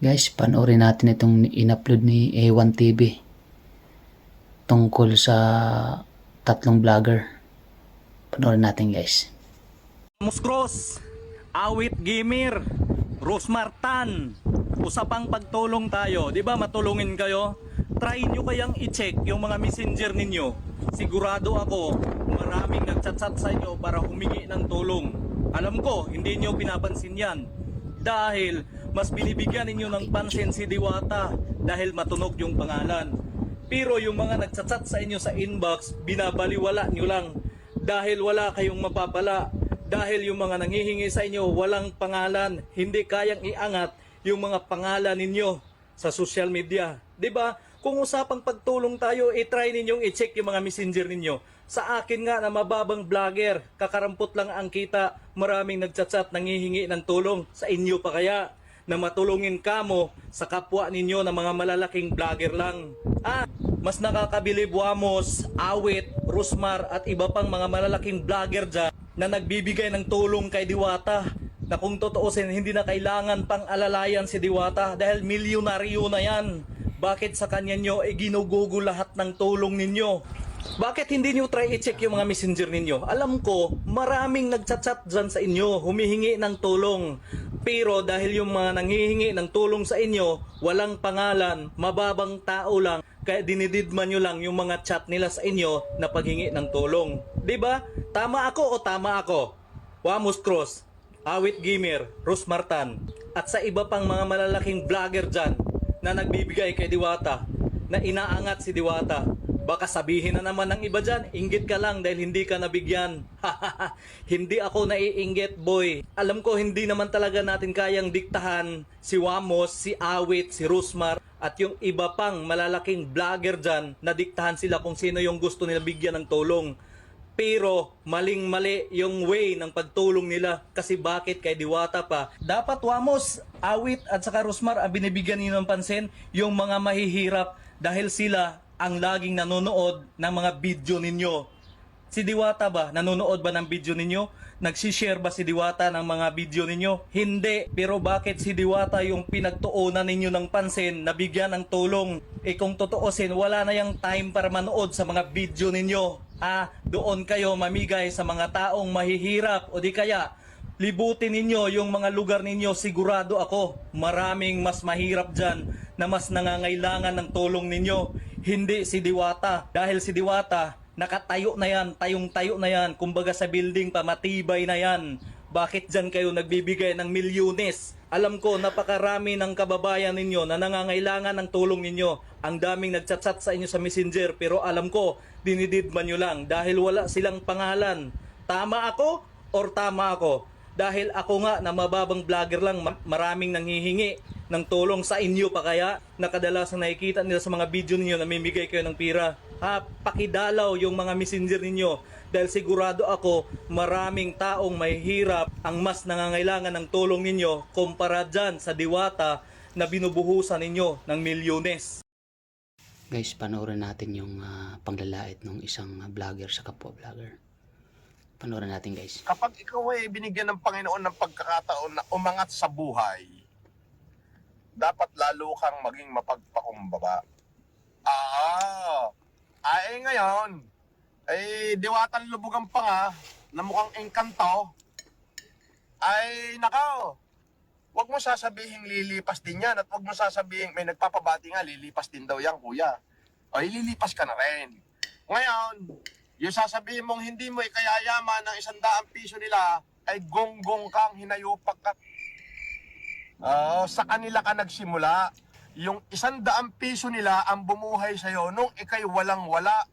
Guys, panoorin natin itong in-upload ni A1 TV tungkol sa tatlong vlogger. Panoorin natin guys. Muscros, Awit Gamer, Rosmartan, usapang pagtulong tayo. Di ba matulungin kayo? Try nyo kayang i-check yung mga messenger ninyo. Sigurado ako, maraming nagchat-chat sa inyo para humingi ng tulong. Alam ko, hindi nyo pinapansin yan. Dahil mas binibigyan ninyo ng pansin si Diwata dahil matunog yung pangalan. Pero yung mga nagchat-chat sa inyo sa inbox, binabaliwala nyo lang. Dahil wala kayong mapapala. Dahil yung mga nanghihingi sa inyo, walang pangalan. Hindi kayang iangat yung mga pangalan ninyo sa social media. 'Di ba? Kung usapang pagtulong tayo, i-try ninyong i-check yung mga messenger ninyo. Sa akin nga na mababang vlogger, kakarampot lang ang kita, maraming nagchat-chat nanghihingi ng tulong. Sa inyo pa kaya na matulungin kamo sa kapwa ninyo na mga malalaking vlogger lang. Mas nakakabilib Wamos, Awit, Rosmar at iba pang mga malalaking vlogger dyan na nagbibigay ng tulong kay Diwata na kung totoosin hindi na kailangan pang alalayan si Diwata dahil milyonaryo na yan. Bakit sa kanya nyo ginugugo lahat ng tulong ninyo? Bakit hindi nyo try i-check yung mga messenger ninyo? Alam ko, maraming nagchat-chat dyan sa inyo, humihingi ng tulong. Pero dahil yung mga nanghihingi ng tulong sa inyo, walang pangalan, mababang tao lang, kaya dinididman nyo lang yung mga chat nila sa inyo na paghingi ng tulong. 'Di ba? Tama ako o tama ako? Wamos Cross, Awit Gamer, Rosmartan, at sa iba pang mga malalaking vlogger dyan na nagbibigay kay Diwata, na inaangat si Diwata. Baka sabihin na naman ng iba dyan, inggit ka lang dahil hindi ka nabigyan. Hindi ako naiinggit, boy. Alam ko hindi naman talaga natin kayang diktahan si Wamos, si Awit, si Rosmar, at yung iba pang malalaking vlogger dyan na diktahan sila kung sino yung gusto nila bigyan ng tulong. Pero maling-mali yung way ng pagtulong nila kasi bakit kay Diwata pa. Dapat Wamos, Awit at saka Rosmar ang binibigyan niyo ng pansin yung mga mahihirap dahil sila ang laging nanonood ng mga video ninyo. Si Diwata ba? Nanonood ba ng video ninyo? Nagsishare ba si Diwata ng mga video ninyo? Hindi. Pero bakit si Diwata yung pinagtuunan ninyo ng pansin na bigyan ng tulong? Kung totoosin, wala na yung time para manood sa mga video ninyo. Doon kayo mamigay sa mga taong mahihirap o di kaya libutin ninyo yung mga lugar ninyo. Sigurado ako, maraming mas mahirap dyan na mas nangangailangan ng tulong ninyo. Hindi si Diwata. Dahil si Diwata, nakatayo na yan, tayong-tayo na yan. Kumbaga sa building pa, matibay na yan. Bakit dyan kayo nagbibigay ng milyones? Alam ko, napakarami ng kababayan ninyo na nangangailangan ng tulong ninyo. Ang daming nagchat-chat sa inyo sa messenger, pero alam ko, dinididman nyo lang dahil wala silang pangalan. Tama ako or tama ako? Dahil ako nga na mababang vlogger lang, maraming nanghihingi ng tulong sa inyo pa kaya na kadalasang nakikita nila sa mga video ninyo na namimigay kayo ng pira. Pakidalaw yung mga messenger ninyo dahil sigurado ako maraming taong mahihirap ang mas nangangailangan ng tulong ninyo kumpara dyan sa Diwata na binubuhusan ninyo ng milyones. Guys, panoorin natin yung panglalait ng isang vlogger sa kapwa vlogger. Panoorin natin guys. Kapag ikaw ay binigyan ng Panginoon ng pagkakataon na umangat sa buhay, dapat lalo kang maging mapagpakumbaba. Ngayon, Diwatang lubugan pa nga, na mukhang engkanto, nakaw, wag mo sasabihing lilipas din yan at wag mo sasabihing may nagpapabati nga, lilipas din daw yan, kuya. Lilipas ka na rin. Ngayon, yung sasabihin mong hindi mo ikayayaman ng 100 piso nila, ay gonggong kang hinayupak ka. Sa kanila ka nagsimula. Yung 100 piso nila ang bumuhay sa'yo nung ikay walang-wala.